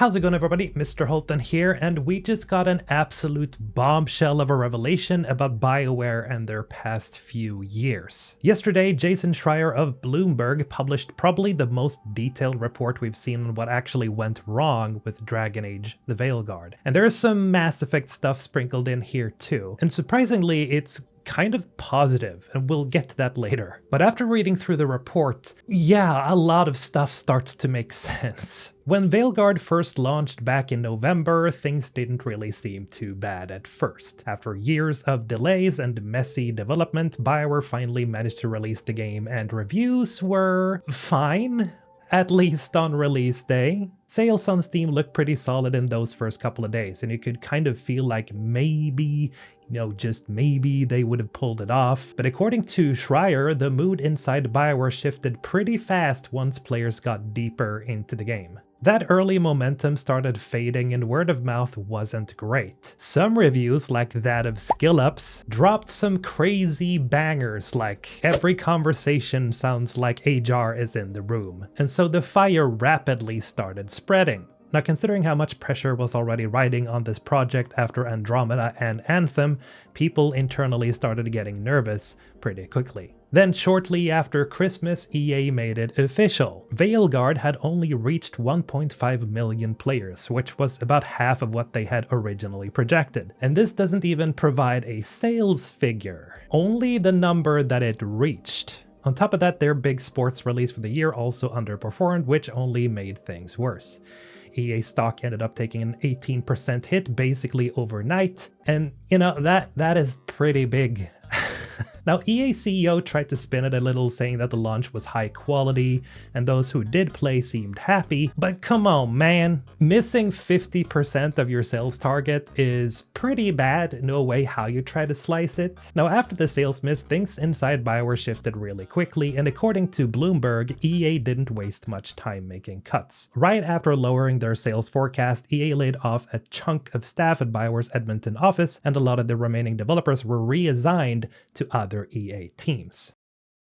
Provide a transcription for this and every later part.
How's it going, everybody? Mr. Holton here, and we just got an absolute bombshell of a revelation about Bioware and their past few years. Yesterday, Jason Schreier of Bloomberg published probably the most detailed report we've seen on what actually went wrong with Dragon Age: The Veilguard. And there is some Mass Effect stuff sprinkled in here too. And surprisingly, it's kind of positive, and we'll get to that later. But after reading through the report, yeah, a lot of stuff starts to make sense. When Veilguard first launched back in November, things didn't really seem too bad at first. After years of delays and messy development, Bioware finally managed to release the game, and reviews were fine, at least on release day. Sales on Steam looked pretty solid in those first couple of days, and you could kind of feel like maybe, just maybe they would have pulled it off. But according to Schreier, the mood inside Bioware shifted pretty fast once players got deeper into the game. That early momentum started fading and word of mouth wasn't great. Some reviews, like that of SkillUps, dropped some crazy bangers like every conversation sounds like Ajar is in the room. And so the fire rapidly started spreading. Now, considering how much pressure was already riding on this project after Andromeda and Anthem, people internally started getting nervous pretty quickly. Then shortly after Christmas, EA made it official. Veilguard had only reached 1.5 million players, which was about half of what they had originally projected. And this doesn't even provide a sales figure, only the number that it reached. On top of that, their big sports release for the year also underperformed, which only made things worse. EA stock ended up taking an 18% hit basically overnight, and that is pretty big. Now, EA CEO tried to spin it a little, saying that the launch was high quality and those who did play seemed happy, but come on, man. Missing 50% of your sales target is pretty bad, no way how you try to slice it. Now, after the sales miss, things inside Bioware shifted really quickly, and according to Bloomberg, EA didn't waste much time making cuts. Right after lowering their sales forecast, EA laid off a chunk of staff at Bioware's Edmonton office, and a lot of the remaining developers were reassigned to other EA teams.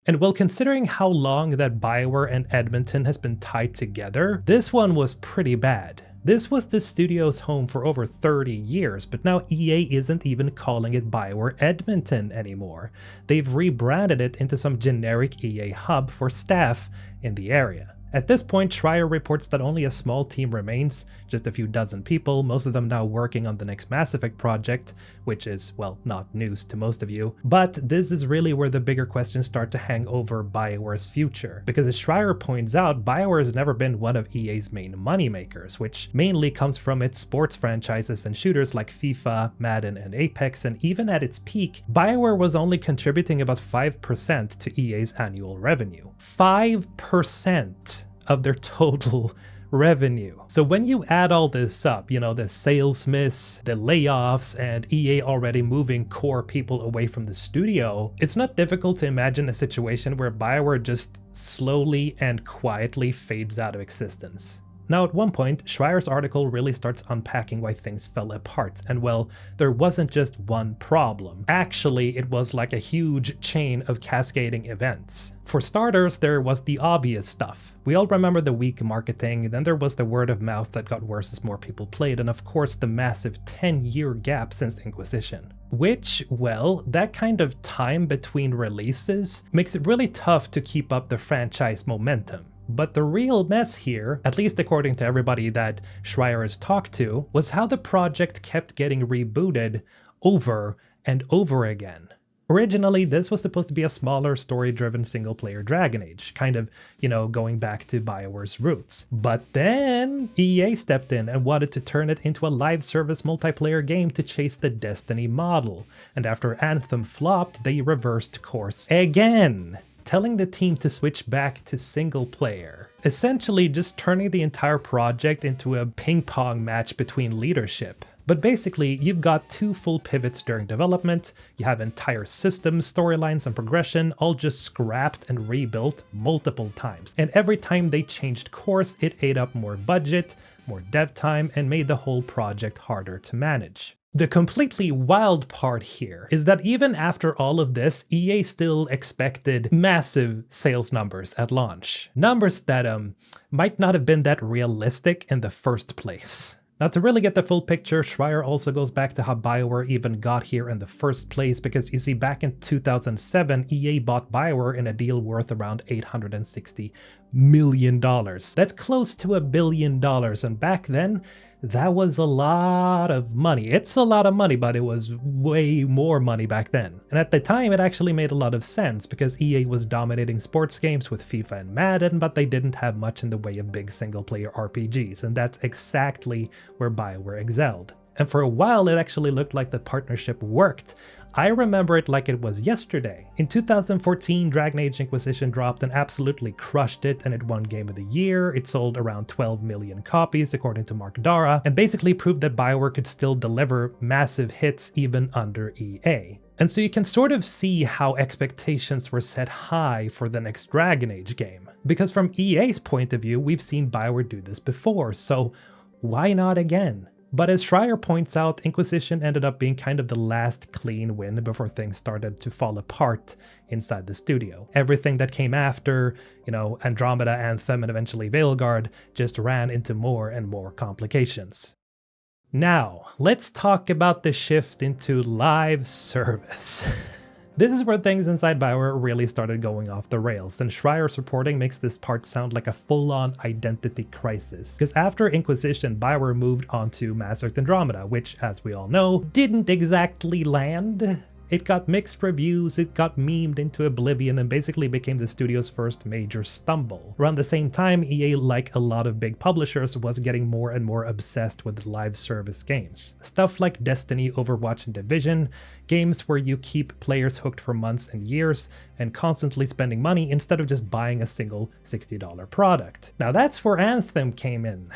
And while considering how long that Bioware and Edmonton has been tied together, this one was pretty bad. This was the studio's home for over 30 years, but now EA isn't even calling it Bioware Edmonton anymore. They've rebranded it into some generic EA hub for staff in the area. At this point, Schreier reports that only a small team remains, just a few dozen people, most of them now working on the next Mass Effect project, which is, well, not news to most of you. But this is really where the bigger questions start to hang over Bioware's future. Because as Schreier points out, Bioware has never been one of EA's main moneymakers, which mainly comes from its sports franchises and shooters like FIFA, Madden, and Apex, and even at its peak, Bioware was only contributing about 5% to EA's annual revenue. 5% of their total revenue. So when you add all this up, the sales miss, the layoffs, and EA already moving core people away from the studio, it's not difficult to imagine a situation where Bioware just slowly and quietly fades out of existence. Now, at one point, Schreier's article really starts unpacking why things fell apart, and well, there wasn't just one problem. Actually, it was like a huge chain of cascading events. For starters, there was the obvious stuff. We all remember the weak marketing, then there was the word of mouth that got worse as more people played, and of course the massive 10-year gap since Inquisition. Which, well, that kind of time between releases makes it really tough to keep up the franchise momentum. But the real mess here, at least according to everybody that Schreier has talked to, was how the project kept getting rebooted over and over again. Originally, this was supposed to be a smaller story-driven single-player Dragon Age, kind of, going back to Bioware's roots. But then EA stepped in and wanted to turn it into a live service multiplayer game to chase the Destiny model. And after Anthem flopped, they reversed course again, telling the team to switch back to single player, essentially just turning the entire project into a ping-pong match between leadership. But basically, you've got two full pivots during development, you have entire systems, storylines, and progression all just scrapped and rebuilt multiple times. And every time they changed course, it ate up more budget, more dev time, and made the whole project harder to manage. The completely wild part here is that even after all of this, EA still expected massive sales numbers at launch. Numbers that might not have been that realistic in the first place. Now, to really get the full picture, Schreier also goes back to how Bioware even got here in the first place, because you see, back in 2007, EA bought Bioware in a deal worth around $860 million. That's close to $1 billion, and back then, that was a lot of money. It's a lot of money, but it was way more money back then. And at the time, it actually made a lot of sense because EA was dominating sports games with FIFA and Madden, but they didn't have much in the way of big single-player RPGs, and that's exactly where Bioware excelled. And for a while, it actually looked like the partnership worked. I remember it like it was yesterday. In 2014, Dragon Age Inquisition dropped and absolutely crushed it, and it won Game of the Year. It sold around 12 million copies, according to Mark Dara, and basically proved that Bioware could still deliver massive hits even under EA. And so you can sort of see how expectations were set high for the next Dragon Age game. Because from EA's point of view, we've seen Bioware do this before, so why not again? But as Schreier points out, Inquisition ended up being kind of the last clean win before things started to fall apart inside the studio. Everything that came after, Andromeda, Anthem, and eventually Veilguard just ran into more and more complications. Now, let's talk about the shift into live service. This is where things inside Bioware really started going off the rails, and Schreier's reporting makes this part sound like a full-on identity crisis. Because after Inquisition, Bioware moved on to Mass Effect Andromeda, which, as we all know, didn't exactly land. It got mixed reviews, it got memed into oblivion, and basically became the studio's first major stumble. Around the same time, EA, like a lot of big publishers, was getting more and more obsessed with live service games. Stuff like Destiny, Overwatch, and Division, games where you keep players hooked for months and years, and constantly spending money instead of just buying a single $60 product. Now that's where Anthem came in.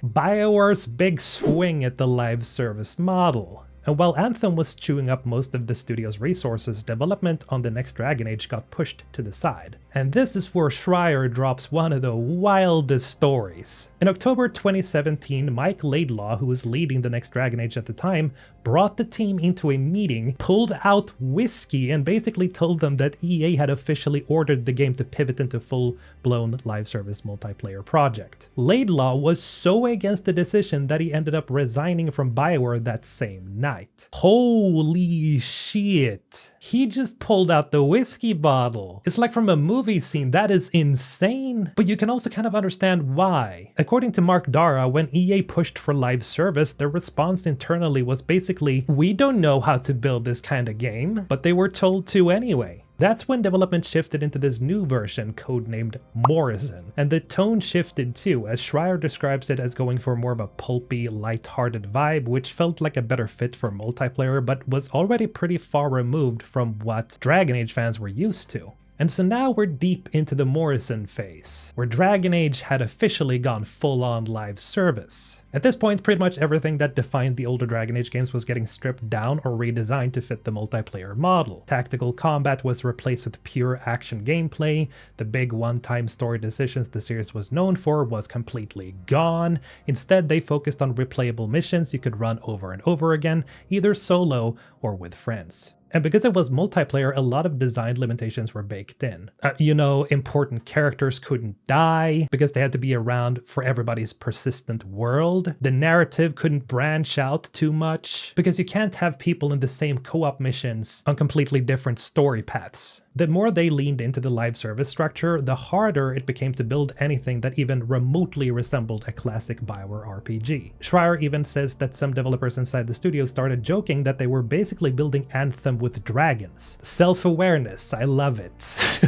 Bioware's big swing at the live service model. And while Anthem was chewing up most of the studio's resources, development on the next Dragon Age got pushed to the side. And this is where Schreier drops one of the wildest stories. In October 2017, Mike Laidlaw, who was leading the next Dragon Age at the time, brought the team into a meeting, pulled out whiskey, and basically told them that EA had officially ordered the game to pivot into full-blown live service multiplayer project. Laidlaw was so against the decision that he ended up resigning from Bioware that same night. Holy shit. He just pulled out the whiskey bottle. It's like from a movie scene. That is insane. But you can also kind of understand why. According to Mark Dara, when EA pushed for live service, their response internally was basically, we don't know how to build this kind of game, but they were told to anyway. That's when development shifted into this new version, codenamed Morrison, and the tone shifted too, as Schreier describes it as going for more of a pulpy, light-hearted vibe, which felt like a better fit for multiplayer, but was already pretty far removed from what Dragon Age fans were used to. And so now we're deep into the Morrison phase, where Dragon Age had officially gone full-on live service. At this point, pretty much everything that defined the older Dragon Age games was getting stripped down or redesigned to fit the multiplayer model. Tactical combat was replaced with pure action gameplay, the big one-time story decisions the series was known for was completely gone. Instead, they focused on replayable missions you could run over and over again, either solo or with friends. And because it was multiplayer, a lot of design limitations were baked in. Important characters couldn't die because they had to be around for everybody's persistent world. The narrative couldn't branch out too much because you can't have people in the same co-op missions on completely different story paths. The more they leaned into the live service structure, the harder it became to build anything that even remotely resembled a classic Bioware RPG. Schreier even says that some developers inside the studio started joking that they were basically building Anthem with dragons. Self-awareness, I love it.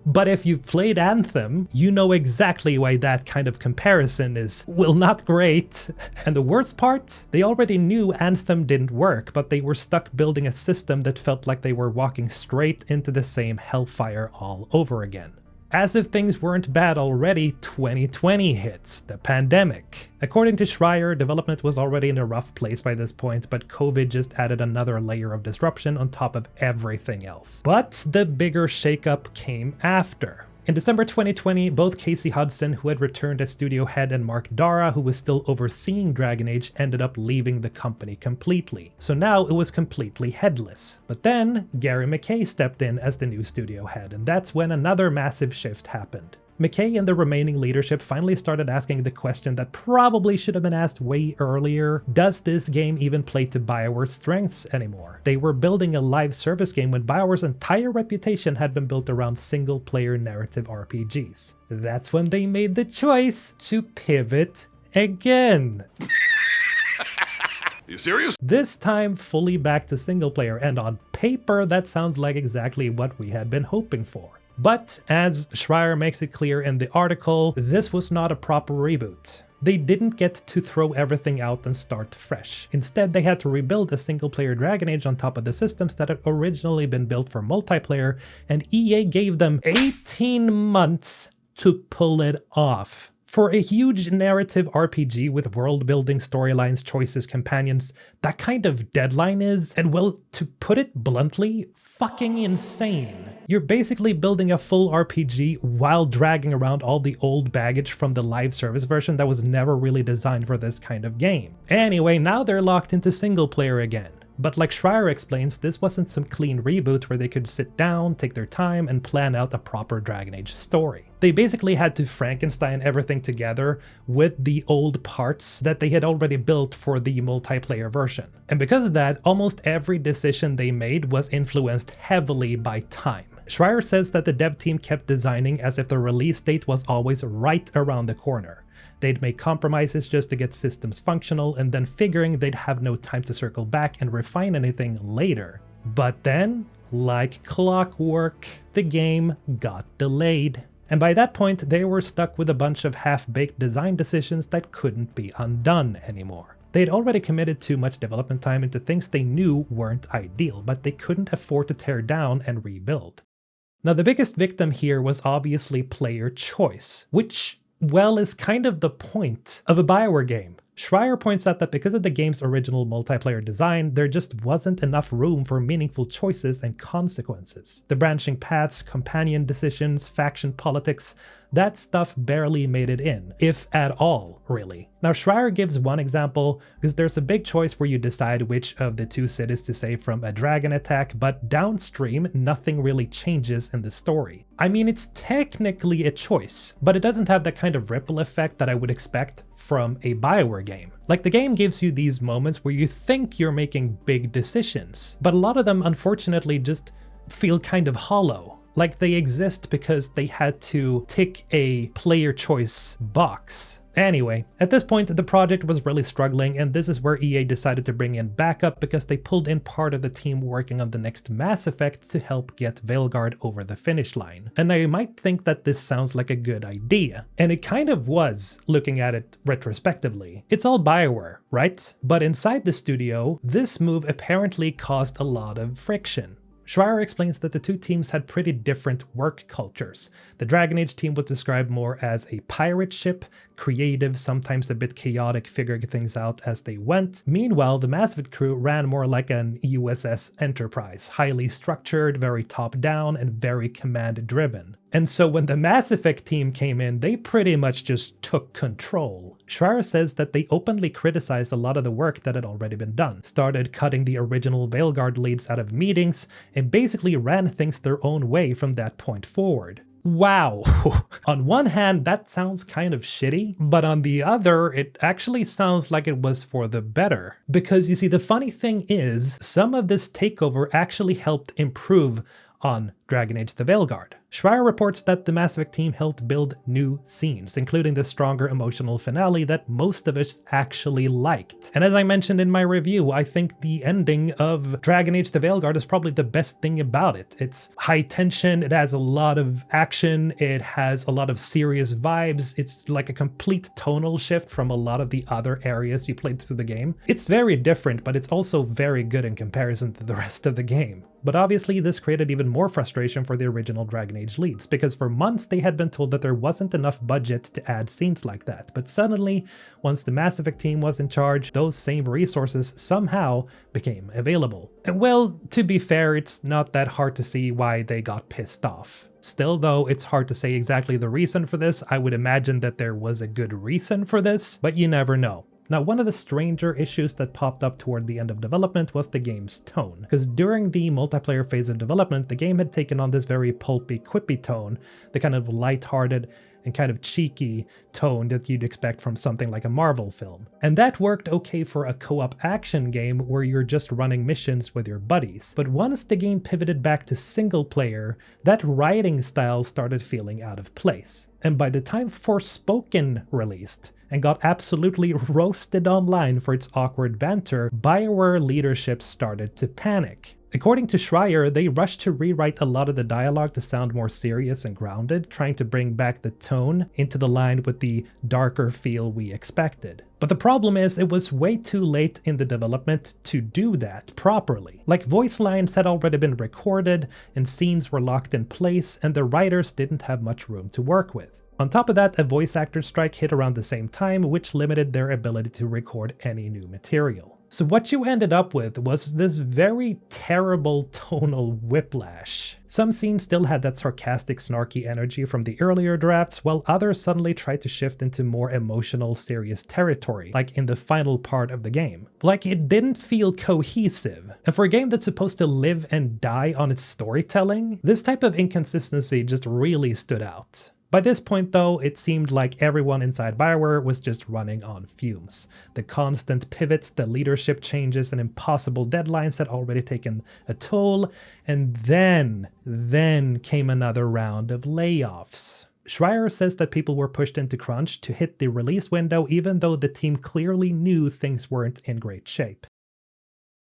But if you've played Anthem, you know exactly why that kind of comparison is, well, not great. And the worst part? They already knew Anthem didn't work, but they were stuck building a system that felt like they were walking straight into the same hellfire all over again. As if things weren't bad already, 2020 hits, the pandemic. According to Schreier, development was already in a rough place by this point, but COVID just added another layer of disruption on top of everything else. But the bigger shakeup came after. In December 2020, both Casey Hudson, who had returned as studio head, and Mark Dara, who was still overseeing Dragon Age, ended up leaving the company completely. So now it was completely headless. But then Gary McKay stepped in as the new studio head, and that's when another massive shift happened. McKay and the remaining leadership finally started asking the question that probably should have been asked way earlier: does this game even play to Bioware's strengths anymore? They were building a live service game when Bioware's entire reputation had been built around single-player narrative RPGs. That's when they made the choice to pivot again. Are you serious? This time fully back to single-player, and on paper that sounds like exactly what we had been hoping for. But, as Schreier makes it clear in the article, this was not a proper reboot. They didn't get to throw everything out and start fresh. Instead, they had to rebuild a single-player Dragon Age on top of the systems that had originally been built for multiplayer, and EA gave them 18 months to pull it off. For a huge narrative RPG with world-building storylines, choices, companions, that kind of deadline is, and well, to put it bluntly, fucking insane. You're basically building a full RPG while dragging around all the old baggage from the live service version that was never really designed for this kind of game. Anyway, now they're locked into single player again. But like Schreier explains, this wasn't some clean reboot where they could sit down, take their time, and plan out a proper Dragon Age story. They basically had to Frankenstein everything together with the old parts that they had already built for the multiplayer version. And because of that, almost every decision they made was influenced heavily by time. Schreier says that the dev team kept designing as if the release date was always right around the corner. They'd make compromises just to get systems functional, and then figuring they'd have no time to circle back and refine anything later. But then, like clockwork, the game got delayed. And by that point, they were stuck with a bunch of half-baked design decisions that couldn't be undone anymore. They'd already committed too much development time into things they knew weren't ideal, but they couldn't afford to tear down and rebuild. Now, the biggest victim here was obviously player choice, which, well, is kind of the point of a Bioware game. Schreier points out that because of the game's original multiplayer design, there just wasn't enough room for meaningful choices and consequences. The branching paths, companion decisions, faction politics, that stuff barely made it in, if at all, really. Now, Schreier gives one example, because there's a big choice where you decide which of the two cities to save from a dragon attack, but downstream, nothing really changes in the story. I mean, it's technically a choice, but it doesn't have that kind of ripple effect that I would expect from a Bioware game. Like, the game gives you these moments where you think you're making big decisions, but a lot of them unfortunately just feel kind of hollow. Like they exist because they had to tick a player choice box. Anyway, at this point the project was really struggling, and this is where EA decided to bring in backup because they pulled in part of the team working on the next Mass Effect to help get Veilguard over the finish line. And now you might think that this sounds like a good idea, and it kind of was, looking at it retrospectively. It's all Bioware, right? But inside the studio, this move apparently caused a lot of friction. Schreier explains that the two teams had pretty different work cultures. The Dragon Age team was described more as a pirate ship, creative, sometimes a bit chaotic, figuring things out as they went. Meanwhile, the Mass Effect crew ran more like an USS Enterprise, highly structured, very top-down, and very command-driven. And so when the Mass Effect team came in, they pretty much just took control. Schreier says that they openly criticized a lot of the work that had already been done, started cutting the original Veilguard leads out of meetings, and basically ran things their own way from that point forward. Wow. On one hand, that sounds kind of shitty, but on the other, it actually sounds like it was for the better. Because you see, the funny thing is, some of this takeover actually helped improve on Dragon Age the Veilguard. Schreier reports that the Mass Effect team helped build new scenes, including the stronger emotional finale that most of us actually liked. And as I mentioned in my review, I think the ending of Dragon Age the Veilguard is probably the best thing about it. It's high tension, it has a lot of action, it has a lot of serious vibes, it's like a complete tonal shift from a lot of the other areas you played through the game. It's very different, but it's also very good in comparison to the rest of the game. But obviously this created even more frustration for the original Dragon Age leads, because for months they had been told that there wasn't enough budget to add scenes like that. But suddenly, once the Mass Effect team was in charge, those same resources somehow became available. And well, to be fair, it's not that hard to see why they got pissed off. Still though, it's hard to say exactly the reason for this. I would imagine that there was a good reason for this, but you never know. Now, one of the stranger issues that popped up toward the end of development was the game's tone, because during the multiplayer phase of development, the game had taken on this very pulpy, quippy tone, the kind of lighthearted and kind of cheeky tone that you'd expect from something like a Marvel film. And that worked okay for a co-op action game where you're just running missions with your buddies. But once the game pivoted back to single player, that writing style started feeling out of place. And by the time Forspoken released, and got absolutely roasted online for its awkward banter, Bioware leadership started to panic. According to Schreier, they rushed to rewrite a lot of the dialogue to sound more serious and grounded, trying to bring back the tone into the line with the darker feel we expected. But the problem is, it was way too late in the development to do that properly. Like, voice lines had already been recorded, and scenes were locked in place, and the writers didn't have much room to work with. On top of that, a voice actor strike hit around the same time, which limited their ability to record any new material. So what you ended up with was this very terrible tonal whiplash. Some scenes still had that sarcastic, snarky energy from the earlier drafts, while others suddenly tried to shift into more emotional, serious territory, like in the final part of the game. Like, it didn't feel cohesive. And for a game that's supposed to live and die on its storytelling, this type of inconsistency just really stood out. By this point though, it seemed like everyone inside Bioware was just running on fumes. The constant pivots, the leadership changes, and impossible deadlines had already taken a toll, and then came another round of layoffs. Schreier says that people were pushed into crunch to hit the release window even though the team clearly knew things weren't in great shape.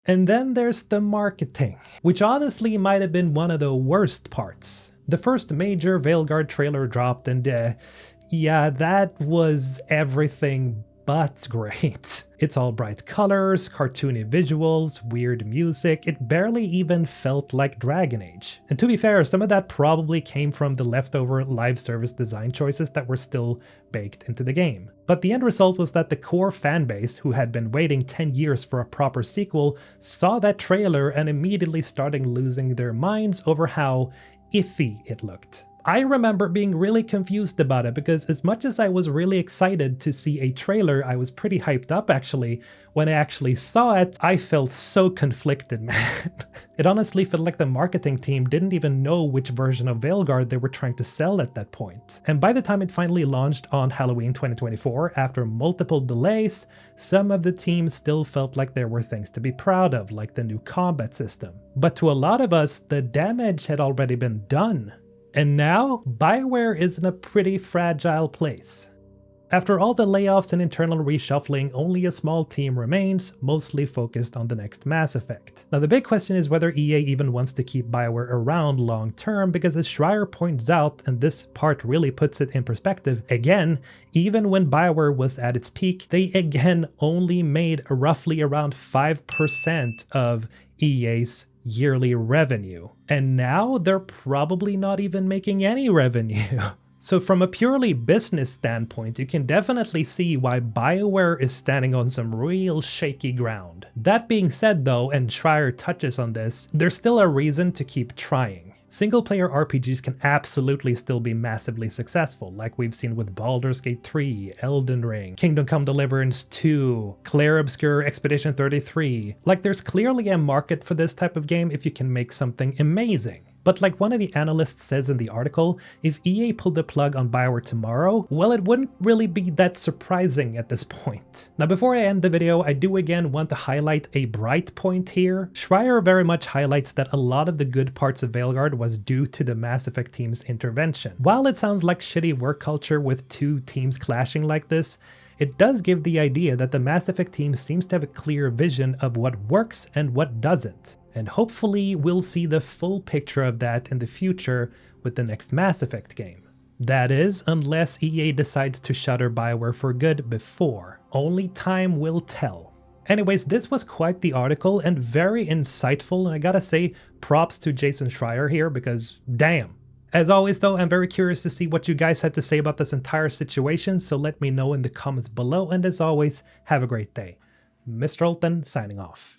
And then there's the marketing, which honestly might have been one of the worst parts. The first major Veilguard trailer dropped, and yeah, that was everything but great. It's all bright colors, cartoony visuals, weird music. It barely even felt like Dragon Age. And to be fair, some of that probably came from the leftover live service design choices that were still baked into the game. But the end result was that the core fanbase, who had been waiting 10 years for a proper sequel, saw that trailer and immediately started losing their minds over how iffy it looked. I remember being really confused about it because as much as I was really excited to see a trailer, I was pretty hyped up actually. When I actually saw it, I felt so conflicted, man. It honestly felt like the marketing team didn't even know which version of Veilguard they were trying to sell at that point. And by the time it finally launched on Halloween 2024, after multiple delays, some of the team still felt like there were things to be proud of, like the new combat system. But to a lot of us, the damage had already been done. And now, Bioware is in a pretty fragile place. After all the layoffs and internal reshuffling, only a small team remains, mostly focused on the next Mass Effect. Now the big question is whether EA even wants to keep Bioware around long term, because as Schreier points out, and this part really puts it in perspective, again, even when Bioware was at its peak, they again only made roughly around 5% of EA's yearly revenue. And now they're probably not even making any revenue. So from a purely business standpoint, you can definitely see why Bioware is standing on some real shaky ground. That being said though, and Schreier touches on this, there's still a reason to keep trying. Single-player RPGs can absolutely still be massively successful, like we've seen with Baldur's Gate 3, Elden Ring, Kingdom Come Deliverance 2, Clair Obscur Expedition 33. Like, there's clearly a market for this type of game if you can make something amazing. But like one of the analysts says in the article, if EA pulled the plug on Bioware tomorrow, well, it wouldn't really be that surprising at this point. Now before I end the video, I do again want to highlight a bright point here. Schreier very much highlights that a lot of the good parts of Veilguard was due to the Mass Effect team's intervention. While it sounds like shitty work culture with two teams clashing like this, it does give the idea that the Mass Effect team seems to have a clear vision of what works and what doesn't. And hopefully we'll see the full picture of that in the future with the next Mass Effect game. That is, unless EA decides to shutter Bioware for good before. Only time will tell. Anyways, this was quite the article and very insightful, and I gotta say props to Jason Schreier here because damn. As always though, I'm very curious to see what you guys have to say about this entire situation, so let me know in the comments below, and as always, have a great day. Mr. Olton signing off.